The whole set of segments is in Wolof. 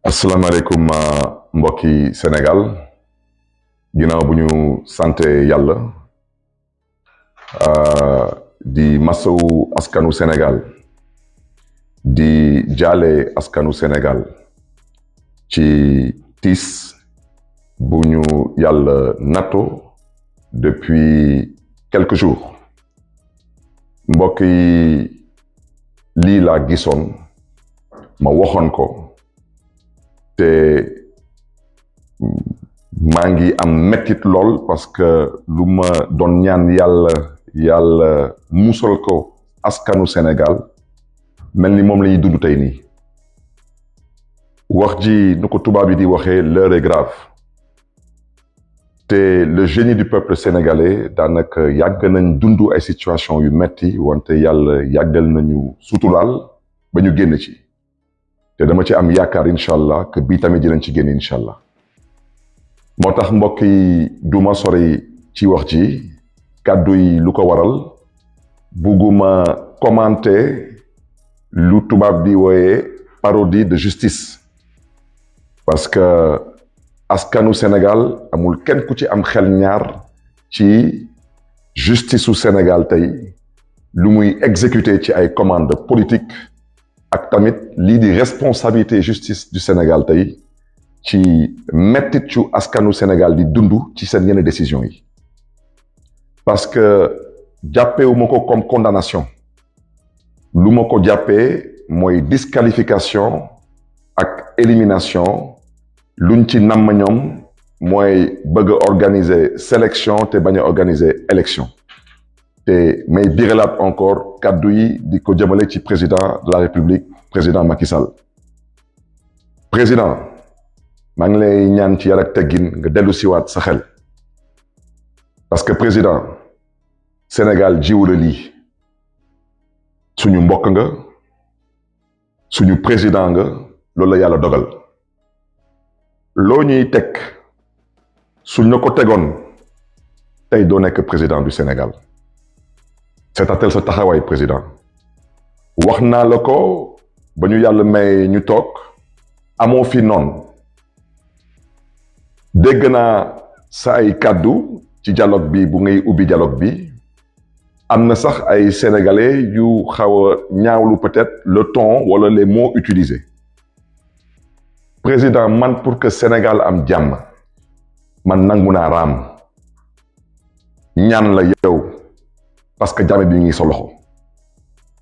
asalaamaaleykum mbokki Sénégal ginnaaw bu ñu sante yàlla di masawu askanu Sénégal di jaale askanu Sénégal ci tiis bu ñu yàlla natto depuis quelques jours mbokk yi lii laa gisoon ma waxoon ko te maa ngi am mettit lool parce que lu ma doon ñaan yàlla musal ko askanu Sénégal mel ni moom la ñuy dund tey nii wax ji nu ko tubaab yi di waxee l'heure est grave te le génie du peuple sénégalais daanaka yàgg nañ dund ay situation yu metti wante yàlla yàggal nañu suturaal ba ñu génn ci te dama ci am yaakaar incha allah que bii tamit dinañ ci génn incha allah moo tax mbokk yi duma sori ci wax ji kàddu yi lu ko waral bugguma commenter lu tubaab di wooye parodie de justice parce que askanu Sénégal amul kenn ku ci am xel ñaar ci justice su Sénégal tey lu muy exécuter ci ay commandes politiques ak tamit lii di responsabilité justice du Sénégal tey ci mettit cu askanu Sénégal di dund ci seen yenn décisions yi parce que jàppewuma ko comme condamnation lu ma ko jàppee mooy disqualification ak élimination luñ ci namm ñoom mooy bëgg a organiser sélection te bañ a organiser élection te may biralaat encore kàddu yi di ko jëmale ci président de la République président Macky Sall président maa ngi lay ñaan ci yar ak teggin nga dellu siwaat sa xel parce que président Sénégal jiwu la lii suñu mbokk nga suñu président nga loolu la yàlla dogal loo ñuy teg suñ la ko tegoon tey doo nekk président du Sénégal seetatel sa taxawaay président wax naa la ko ba ñu yàlla may ñu toog amoo fi noonu dégg naa sa ay kàddu ci dialogue bi bu ngay ubbi dialogue bi am na sax ay sénégalais yu xaw a ñaawlu peut-être le ton wala les mots utilisés président man pour que Sénégal am jàmm man nangu naa raam ñaan la yow parce que jàmm bi ngi sa loxo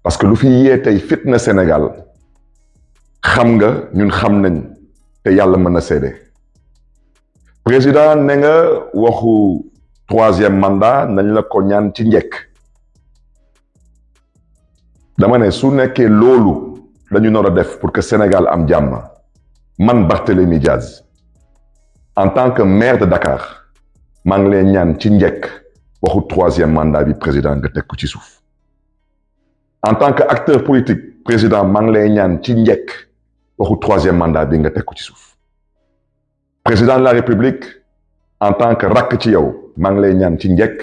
parce que lu fi yee tey fitna Sénégal xam nga ñun xam nañ te yàlla mën na seede président ne nga waxu troisième mandat nañ la ko ñaan ci njëkk dama ne su nekkee loolu lañu nar a def pour que Sénégal am jàmm man Barthélémy Diaz en tant que maire de Dakar maa ngi leen ñaan ci njëkk waxu troisième mandat bi président nga teg ko ci suuf en tant que acteur politique président maa ngi lay ñaan ci njëkk waxu troisième mandat bi nga teg ko ci suuf président de la République en tant que rakk ci yow maa ngi lay ñaan ci njëkk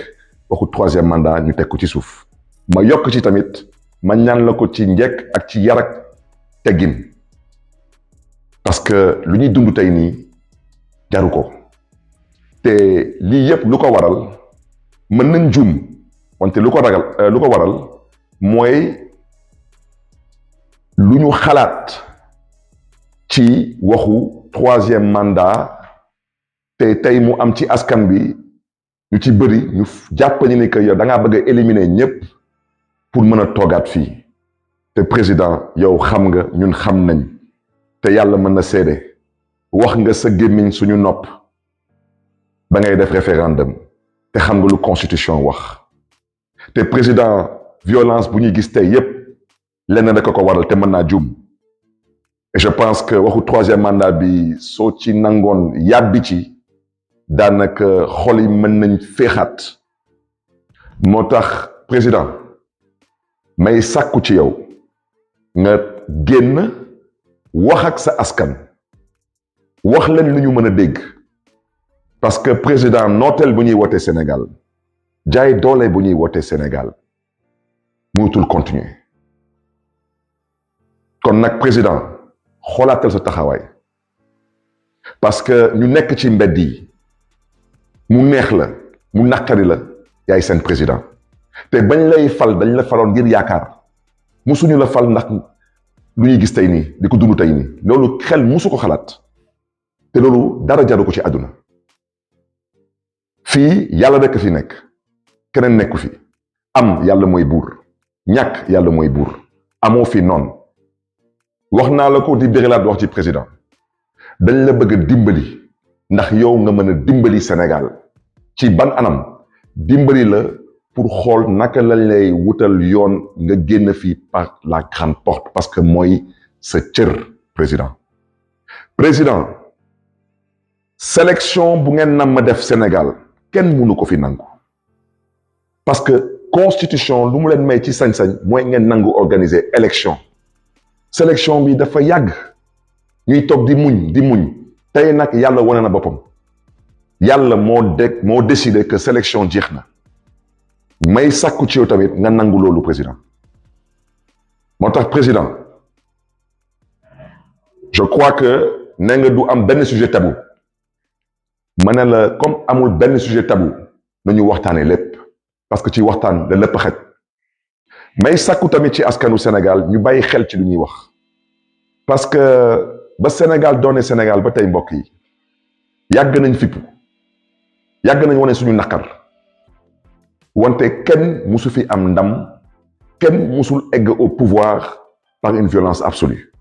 waxu troisième mandat ñu teg ko ci suuf ma yokk ci tamit ma ñaan la ko ci njëkk ak ci yar ak teggin parce que lu ñuy dund tey nii jaru ko te lii yëpp lu ko waral mën nañ juum wante lu ko waral mooy lu ñu xalaat ci waxu troisième mandat te tey mu am ci askan bi ñu ci bëri ñu jàpp ni que yow da ngaa bëgg a éliminer ñëpp pour mën a toogaat fii te président yow xam nga ñun xam nañ te yàlla mën na seede wax nga sa gémmiñ suñu nopp ba ngay def référendum te xam nga lu constitution wax te président violence bu ñuy gis tey yépp lenn rek ko waral te mën naa juum et je pense que waxu troisième mandat bi soo ci nangoon yàbbi ci daanaka xol yi mën nañ féexaat moo tax président may sàkku ci yow nga génn wax ak sa askan wax leen lu ñu mën a dégg parce que président nooteel bu ñuy wootee Sénégal jaay doole bu ñuy wootee Sénégal mënatul continuer kon nag président xoolaatal sa taxawaay parce que ñu nekk ci mbedd yi mu neex la mu naqari la yaay seen président te bañ lay fal dañ la faloon ngir yaakaar musuñu la fal ndax lu ñuy gis tey nii di ko dund tey nii loolu xel musu ko xalaat te loolu dara jaru ko ci àdduna fii yàlla rekk fi nekk keneen nekku fi am yàlla mooy buur ñàkk yàlla mooy buur amoo fi noonu wax naa la ko di bérilaat wax ci président dañ la bëgg a dimbali ndax yow nga mën a dimbali Sénégal ci ban anam dimbali la pour xool naka lañ lay wutal yoon nga génn fii par la grande porte parce que mooy sa cër président sélection bu ngeen nam ma def Sénégal kenn mënu ko fi nangu parce que constitution lu mu leen may ci sañ-sañ mooy ngeen nangu organiser élection sélection bi dafa yàgg ñuy toog di muñ tey nag yàlla wane na boppam yàlla moo décidé que sélection jeex na may sàkku ci yow tamit nga nangu loolu président moo tax président je crois que ne nga du am benn sujet tabou ma ne la comme amul benn sujet tabou nañu waxtaane lépp parce que ci waxtaan la lépp xej may sàkku tamit ci askanu Sénégal ñu bàyyi xel ci lu ñuy wax parce que ba Sénégal doone Sénégal ba tey mbokk yi yàgg nañ fippu yàgg nañ wane suñu naqar wante kenn musu fi am ndam kenn musul egg au pouvoir par une violence absolue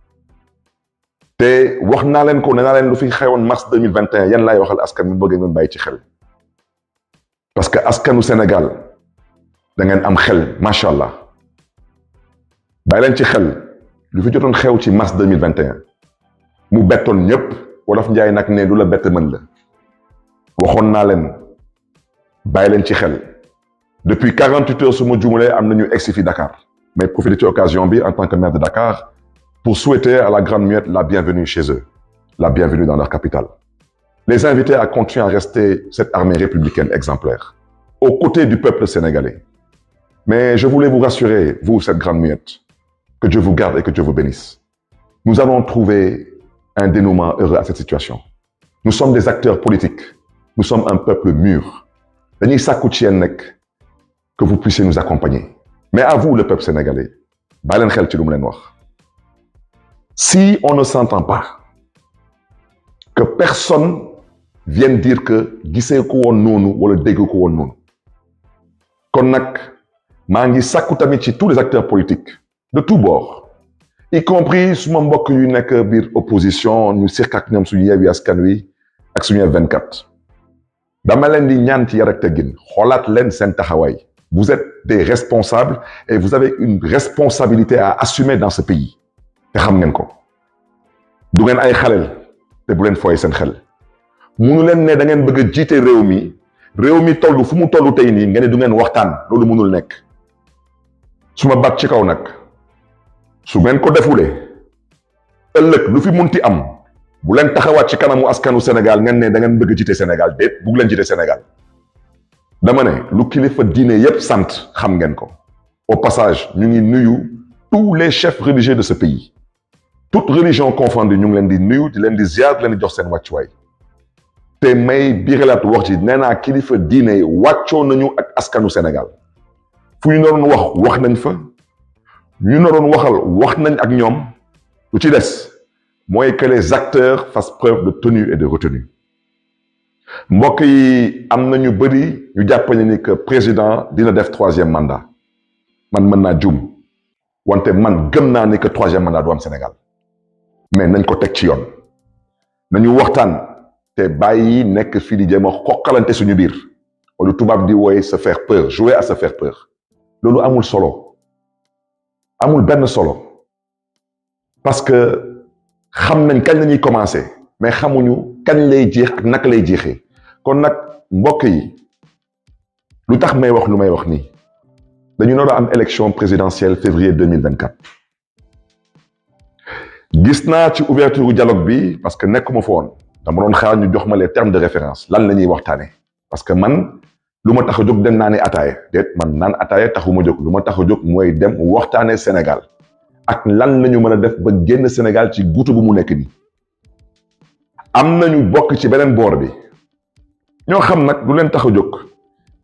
te wax naa leen ko nee naa leen lu fi xewoon mars 2021 yan laay waxal askan mi bëgg ngeen bàyyi ci xel parce que askanu Sénégal da ngeen am xel macha allah bàyyi leen ci xel lu fi jotoon xew ci mars 2021 mu bettoon ñëpp wolof njaay nag ne lu la bett mën la waxoon naa leen bàyyi leen ci xel depuis 48 heures su ma juumalee am nañu egsi fi Dakar mais profiter ci occasion bi en tant que maire de Dakar pour souhaiter à la Grande Muette la bienvenue chez eux, la bienvenue dans leur capitale. Les inviter à continuer à rester cette armée républicaine exemplaire, aux côtés du peuple sénégalais. Mais je voulais vous rassurer, vous, cette Grande Muette, que Dieu vous garde et que Dieu vous bénisse. Nous allons trouver un dénouement heureux à cette situation. Nous sommes des acteurs politiques. Nous sommes un peuple mûr. Dañuy sàkku ci yéen nag que vous puissiez nous accompagner. Mais à vous, le peuple sénégalais, bàyyi leen xel ci lu mu leen wax. Si on ne s'entend pas, que personne vienne dire que gisee ko woon noonu wala dégg ko woon noonu kon nag maa ngi sàkku tamit ci tous les acteurs politiques de tous bords y compris suma mbokk yu nekk biir opposition ñu seq ak ñoom suñu Yewwi Askan Wi ak suñu F24 dama leen di ñaan ci yar ak teggin xoolaat leen seen taxawaay vous êtes des responsables et vous avez une responsabilité à assumer dans ce pays te xam ngeen ko du ngeen ay xaleel te bu leen fooye seen xel munu leen ne da ngeen bëgg a jiite réew mi toll fu mu toll tey nii ngeen ne du ngeen waxtaan loolu mënul nekk su ma baat ci kaw nag su ngeen ko defulee ëllëg lu fi munti am bu leen taxawaat ci kanamu askanu Sénégal ngeen ne da ngeen bëgg a jiite Sénégal déet bugg leen jiite Sénégal dama ne lu kilifa diine yépp sant xam ngeen ko au passage ñu ngi nuyu tous les chefs religieux de ce pays toute religion confondue ñu ngi leen di nuyu di leen di ziar di leen di jox seen wàccuwaay te may biiralaat wax ci nee naa kilifa diine wàccoo nañu ak askanu Sénégal fu ñu naroon wax nañ fa ñu naroon waxal wax nañ ak ñoom lu ci des mooy que les acteurs fassent preuve de tenue et de retenue mbokk yi am na ñu bëri ñu jàpp ni que président dina def 3e mandat man mën naa juum wante man gëm naa ni que 3e mandat du am Sénégal mais nañ ko teg ci yoon nañu waxtaan te bàyyi nekk fii di jéem a xokkalante suñu biir wala tubaab di wooye se faire peur jouer à se faire peur loolu amul solo amul benn solo parce que xam nañ kañ la ñuy commencer mais xamuñu kañ lay jeex ak naka lay jeexee kon nag mbokk yi lu tax may wax lu may wax nii dañu nar a am élection présidentielle février 2024 gis naa ci ouverture dialogue bi parce que nekkuma fa woon dama doon xaar ñu jox ma les termes de référence lan la ñuy waxtaane parce que man lu ma tax a jóg dem naa ne ataaya déet man naan ataaya taxuma jóg lu ma tax a jóg mooy dem waxtaane Sénégal ak lan la ñu mën a def ba génn Sénégal ci guutu bu mu nekk nii am nañu bokk ci beneen boor bi ñoo xam nag lu leen tax a jóg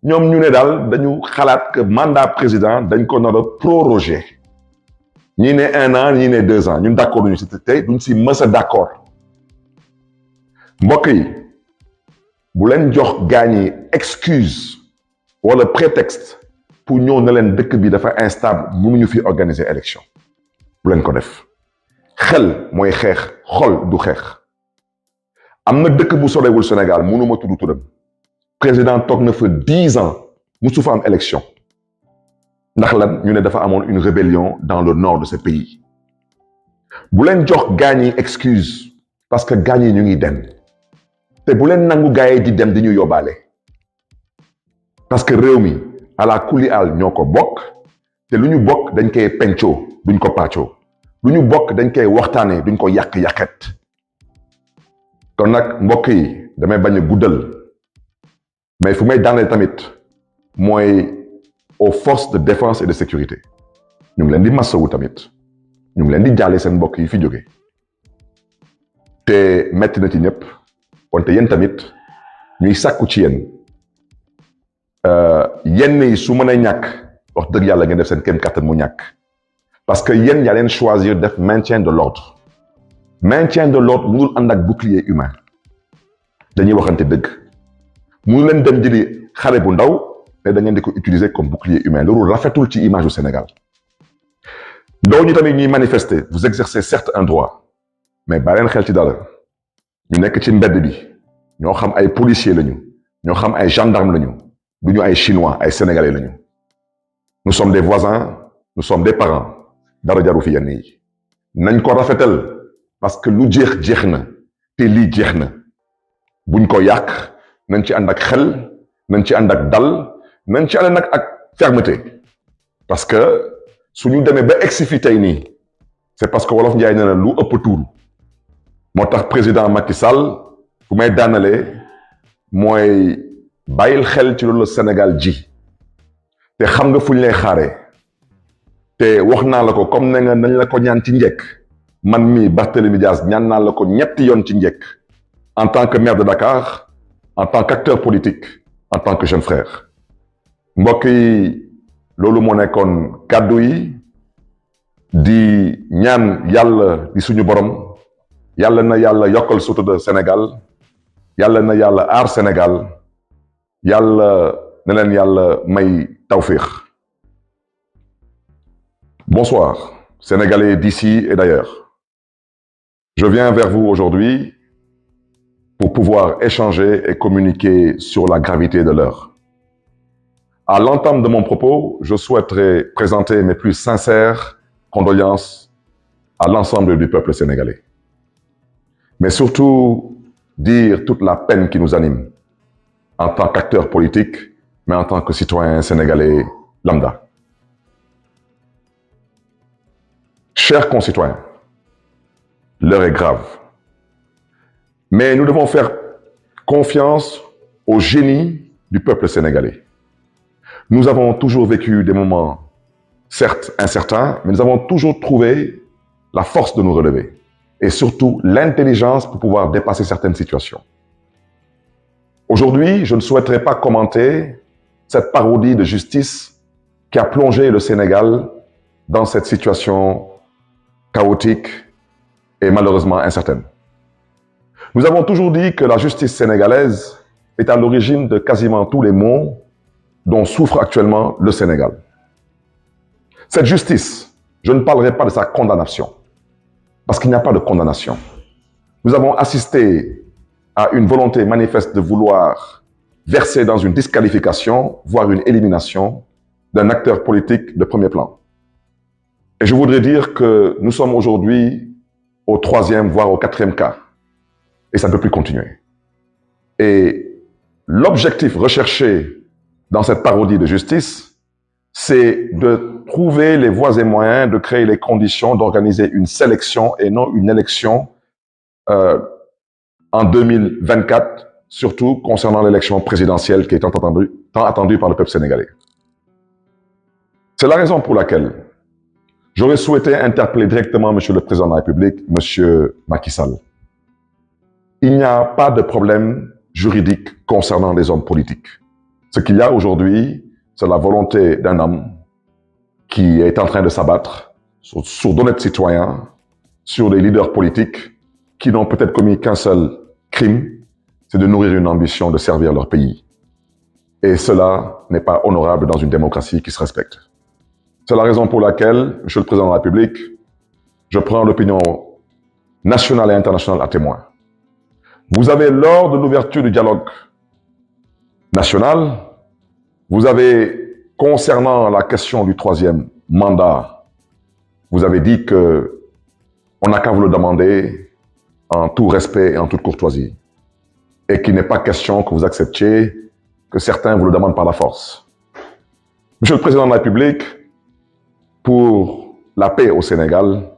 ñoom ñu ne daal dañu xalaat que mandat président dañ ko nar a proroger ñii ne 1 an ñii ne 2 ans ñun d'accord duñu si tey duñ si mës a d'accord mbokk yi bu leen jox gaañ yi excuse wala prétexte pour ñëw na leen dëkk bi dafa instable mënuñu fi organiser élection bu leen ko def xel mooy xeex xol du xeex am na dëkk bu sorewul Sénégal mënuma tudd turam président toog na fa 10 ans musu fa am élection ndax lan ñu ne dafa amoon une rébellion dans le nord de ce pays bu leen jox gaañ yi excuse parce que gaañ yi ñu ngi dem te bu leen nangu gaay yi di dem di ñu yóbbaale parce que réew mi ala kulli al ñoo ko bokk te lu ñu bokk dañ koy pencoo duñ ko pàccoo lu ñu bokk dañ koy waxtaanee duñ ko yàq-yàqet kon nag mbokk yi damay bañ a guddal mais fu may daaneel tamit mooy aux forces de défense et de sécurité ñu ngi leen di masawu tamit ñu ngi leen di jaale seen mbokk yi fi jóge te metti na ci ñëpp wante yéen tamit ñuy sàkku ci yéen yenn yi su mën a ñàkk wax dëgg yàlla ngeen def seen kéem kattan mu ñàkk parce que yéen yaa leen choisir def maintien de l'ordre mënul ànd ak bouclier humain dañuy waxante dëgg mënu leen dem jëli xare bu ndaw te da ngeen di ko utiliser comme bouclier humain loolu rafetul ci image du Sénégal ndaw ñi tamit ñuy manifester vous exercez certes un droit mais bàyyi leen xel ci dara ñu nekk ci mbedd bi ñoo xam ay policiers lañu ñoo xam ay gendarmes lañu du ñu ay chinois ay sénégalais lañu nous sommes des voisins nous sommes des parents dara jaru fi yenn yi nañ ko rafetal parce que lu jeex na te lii jeex na buñ ko yàq nañ ci ànd ak xel nañ ci ànd ak dal nañ ci ànd nag ak fermeté parce que suñu demee ba egsi fi tey nii c'est parce que wolof Njaay nee na lu ëpp tuuru moo tax président Macky Sall fu may daanalee mooy bàyyil xel ci loolu Sénégal ji te xam nga fu ñu lay xaaree te wax naa la ko comme ne nga nañ la ko ñaan ci njëkk man mii Barthélémy Dias ñaan naa la ko ñetti yoon ci njëkk en tant que maire de Dakar en tant qu'acteur politique en tant que jeune frère mbokk yi loolu moo nekkoon kàddu yi di ñaan yàlla di suñu borom yàlla na yàlla yokkal sutura Sénégal yàlla na yàlla aar Sénégal yàlla na leen yàlla may tawfiix. Bonsoir, Sénégalais d'ici et d'ailleurs. Je viens vers vous aujourd'hui pour pouvoir échanger et communiquer sur la gravité de l'heure. À l'entame de mon propos, je souhaiterais présenter mes plus sincères condoléances à l'ensemble du peuple sénégalais. Mais surtout, dire toute la peine qui nous anime en tant qu'acteur politique, mais en tant que citoyen sénégalais lambda. Chers concitoyens, l'heure est grave. Mais nous devons faire confiance au génie du peuple sénégalais. Nous avons toujours vécu des moments, certes incertains, mais nous avons toujours trouvé la force de nous relever et surtout l'intelligence pour pouvoir dépasser certaines situations. Aujourd'hui, je ne souhaiterais pas commenter cette parodie de justice qui a plongé le Sénégal dans cette situation chaotique et malheureusement incertaine. Nous avons toujours dit que la justice sénégalaise est à l'origine de quasiment tous les maux dont souffre actuellement le Sénégal. Cette justice, je ne parlerai pas de sa condamnation, parce qu'il n'y a pas de condamnation. Nous avons assisté à une volonté manifeste de vouloir verser dans une disqualification, voire une élimination d'un acteur politique de premier plan. Et je voudrais dire que nous sommes aujourd'hui au 3e, voire au 4e cas. Et ça ne peut plus continuer. Et l'objectif recherché dans cette parodie de justice, c'est de trouver les voies et moyens de créer les conditions d'organiser une sélection et non une élection en 2024, surtout concernant l'élection présidentielle qui est tant attendue par le peuple sénégalais. C'est la raison pour laquelle j'aurais souhaité interpeller directement M. le Président de la République, M. Macky Sall. il n'y a pas de problème juridique concernant les hommes politiques. Ce qu'il y a aujourd'hui, c'est la volonté d'un homme qui est en train de s'abattre sur d'honnêtes citoyens, sur des leaders politiques qui n'ont peut-être commis qu'un seul crime, c'est de nourrir une ambition de servir leur pays. Et cela n'est pas honorable dans une démocratie qui se respecte. C'est la raison pour laquelle, Monsieur le Président de la République, je prends l'opinion nationale et internationale à témoin. Vous avez, lors de l'ouverture du dialogue national, vous avez, concernant la question du troisième mandat, vous avez dit que on n'a qu'à vous le demander en tout respect et en toute courtoisie. Et qu'il n'est pas question que vous acceptiez que certains vous le demandent par la force. Monsieur le Président de la République, pour la paix au Sénégal,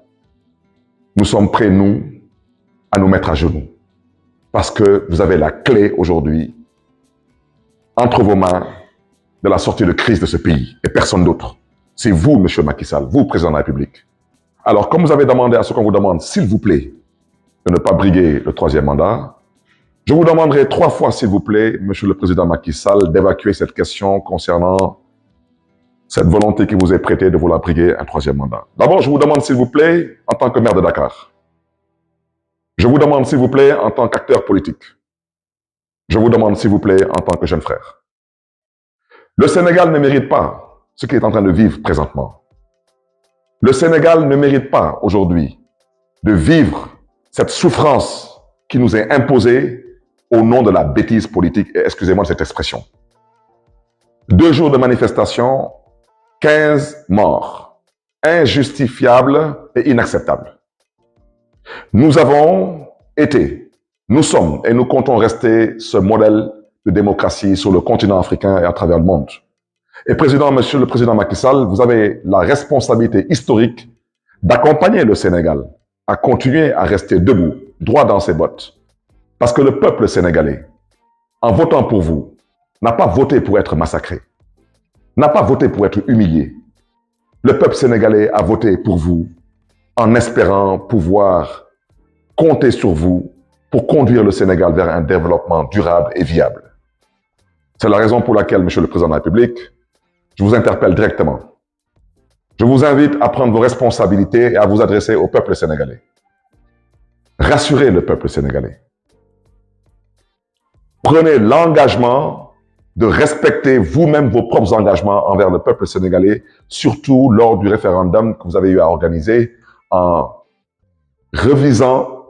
nous sommes prêts, nous, à nous mettre à genoux. Parce que vous avez la clé aujourd'hui entre vos mains de la sortie de crise de ce pays et personne d'autre. C'est vous, Monsieur Macky Sall, vous, Président de la République. Alors, comme vous avez demandé à ce qu'on vous demande, s'il vous plaît, de ne pas briguer le troisième mandat, je vous demanderai 3 fois, s'il vous plaît, Monsieur le Président Macky Sall, d'évacuer cette question concernant cette volonté qui vous est prêtée de vouloir briguer un troisième mandat. D'abord, je vous demande, s'il vous plaît, en tant que maire de Dakar. Je vous demande, s'il vous plaît, en tant qu'acteur politique. Je vous demande, s'il vous plaît, en tant que jeune frère. Le Sénégal ne mérite pas ce qu'il est en train de vivre présentement. Le Sénégal ne mérite pas aujourd'hui de vivre cette souffrance qui nous est imposée au nom de la bêtise politique, et excusez-moi de cette expression. 2 jours de manifestation, 15 morts, injustifiables et inacceptables. Nous avons été, nous sommes et nous comptons rester ce modèle de démocratie sur le continent africain et à travers le monde. Et Monsieur le Président Macky Sall, vous avez la responsabilité historique d'accompagner le Sénégal à continuer à rester debout, droit dans ses bottes. Parce que le peuple sénégalais, en votant pour vous, n'a pas voté pour être massacré, n'a pas voté pour être humilié. Le peuple sénégalais a voté pour vous en espérant pouvoir compter sur vous pour conduire le Sénégal vers un développement durable et viable. C'est la raison pour laquelle, Monsieur le Président de la République, je vous interpelle directement. Je vous invite à prendre vos responsabilités et à vous adresser au peuple sénégalais. Rassurez le peuple sénégalais. Prenez l'engagement de respecter vous-même vos propres engagements envers le peuple sénégalais, surtout lors du référendum que vous avez eu à organiser en revisant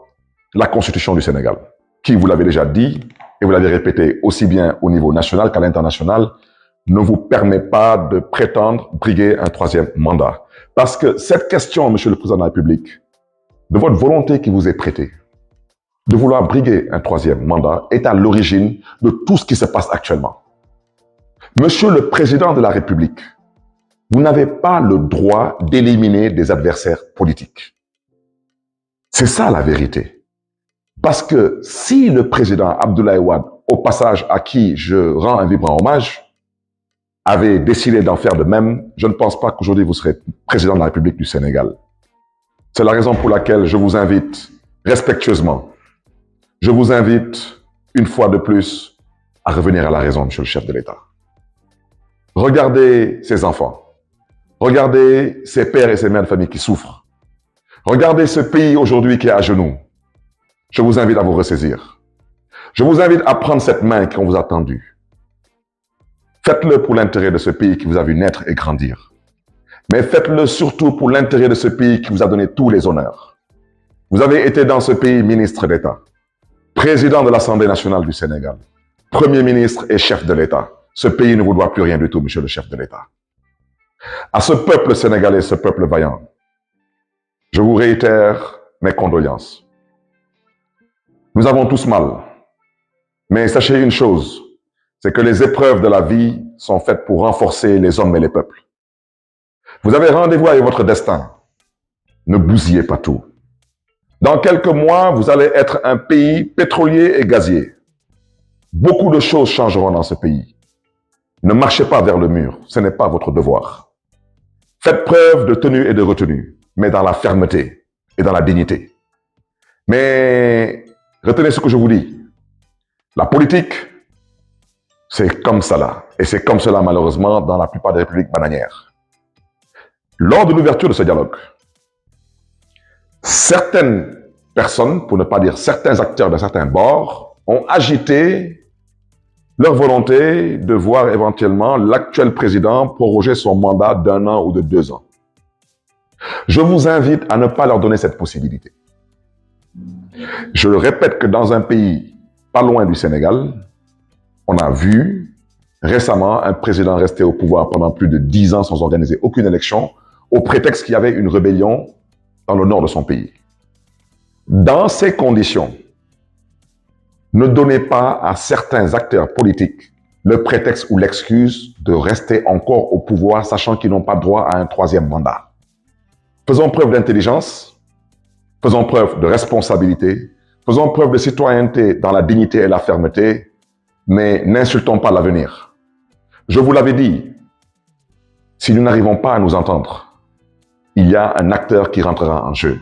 la Constitution du Sénégal, qui, vous l'avez déjà dit, et vous l'avez répété aussi bien au niveau national qu'à l'international, ne vous permet pas de prétendre briguer un troisième mandat. Parce que cette question, Monsieur le Président de la République, de votre volonté qui vous est prêtée, de vouloir briguer un troisième mandat, est à l'origine de tout ce qui se passe actuellement. Monsieur le Président de la République, vous n'avez pas le droit d'éliminer des adversaires politiques. C'est ça la vérité. Parce que si le président Abdoulaye Wade, au passage à qui je rends un vibrant hommage, avait décidé d'en faire de même, je ne pense pas qu'aujourd'hui vous serez président de la République du Sénégal. C'est la raison pour laquelle je vous invite respectueusement, je vous invite une fois de plus à revenir à la raison, Monsieur le chef de l'État. Regardez ces enfants, regardez ces pères et ces mères de famille qui souffrent, regardez ce pays aujourd'hui qui est à genoux. Je vous invite à vous ressaisir. Je vous invite à prendre cette main qu'on vous a tendue. Faites-le pour l'intérêt de ce pays qui vous a vu naître et grandir. Mais faites-le surtout pour l'intérêt de ce pays qui vous a donné tous les honneurs. Vous avez été dans ce pays ministre d'État, président de l'Assemblée nationale du Sénégal, premier ministre et chef de l'État. Ce pays ne vous doit plus rien du tout, Monsieur le chef de l'État. À ce peuple sénégalais, ce peuple vaillant, je vous réitère mes condoléances. Nous avons tous mal. Mais sachez une chose, c'est que les épreuves de la vie sont faites pour renforcer les hommes et les peuples. Vous avez rendez-vous avec votre destin. Ne bousillez pas tout. Dans quelques mois, vous allez être un pays pétrolier et gazier. Beaucoup de choses changeront dans ce pays. Ne marchez pas vers le mur, ce n'est pas votre devoir. Faites preuve de tenue et de retenue, mais dans la fermeté et dans la dignité. Mais Retenez ce que je vous dis. La politique, c'est comme cela. Et c'est comme cela, malheureusement, dans la plupart des républiques bananières. Lors de l'ouverture de ce dialogue, certaines personnes, pour ne pas dire certains acteurs de certains bords, ont agité leur volonté de voir éventuellement l'actuel président proroger son mandat d'1 an ou de 2 ans. Je vous invite à ne pas leur donner cette possibilité. Je le répète que dans un pays pas loin du Sénégal, on a vu récemment un président rester au pouvoir pendant plus de 10 ans sans organiser aucune élection, au prétexte qu'il y avait une rébellion dans le nord de son pays. Dans ces conditions, ne donnez pas à certains acteurs politiques le prétexte ou l'excuse de rester encore au pouvoir, sachant qu'ils n'ont pas droit à un 3e mandat. Faisons preuve d'intelligence, faisons preuve de responsabilité, faisons preuve de citoyenneté dans la dignité et la fermeté, mais n'insultons pas l'avenir. Je vous l'avais dit, si nous n'arrivons pas à nous entendre, il y a un acteur qui rentrera en jeu.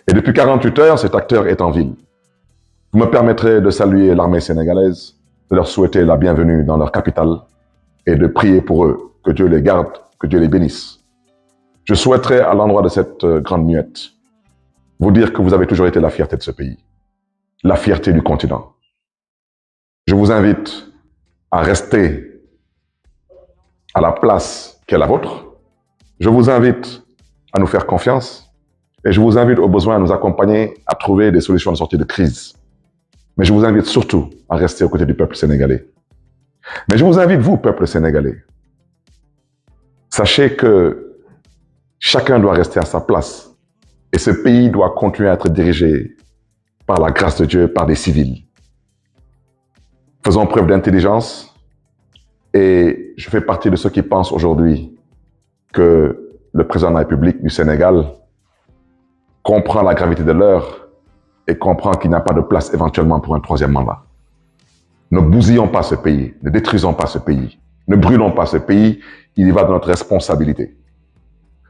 Et depuis 48 heures, cet acteur est en ville. Vous me permettrez de saluer l'armée sénégalaise, de leur souhaiter la bienvenue dans leur capitale et de prier pour eux, que Dieu les garde, que Dieu les bénisse. Je souhaiterais, à l'endroit de cette grande muette, vous dire que vous avez toujours été la fierté de ce pays, la fierté du continent. Je vous invite à rester à la place qui est la vôtre. Je vous invite à nous faire confiance et je vous invite au besoin à nous accompagner à trouver des solutions de sortie de crise. Mais je vous invite surtout à rester aux côtés du peuple sénégalais. Mais je vous invite, vous, peuple sénégalais, sachez que chacun doit rester à sa place et ce pays doit continuer à être dirigé par la grâce de Dieu, par des civils. Faisons preuve d'intelligence et je fais partie de ceux qui pensent aujourd'hui que le président de la République du Sénégal comprend la gravité de l'heure et comprend qu'il n'y a pas de place éventuellement pour un 3e mandat. Ne bousillons pas ce pays, ne détruisons pas ce pays, ne brûlons pas ce pays, il y va de notre responsabilité.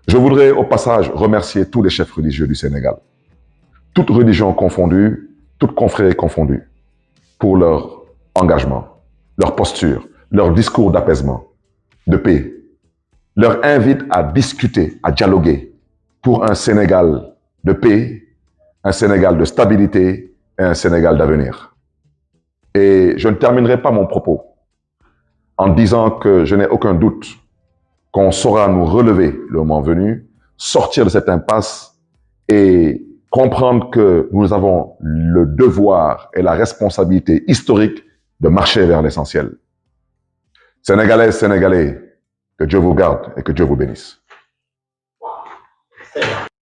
Je voudrais au passage remercier tous les chefs religieux du Sénégal, toutes religions confondues, toutes confréries confondues, pour leur engagement, leur posture, leur discours d'apaisement, de paix, leur invite à discuter, à dialoguer pour un Sénégal de paix, un Sénégal de stabilité et un Sénégal d'avenir. Et je ne terminerai pas mon propos en disant que je n'ai aucun doute qu'on saura nous relever le moment venu, sortir de cette impasse et comprendre que nous avons le devoir et la responsabilité historique de marcher vers l'essentiel. Sénégalaises, Sénégalais, que Dieu vous garde et que Dieu vous bénisse.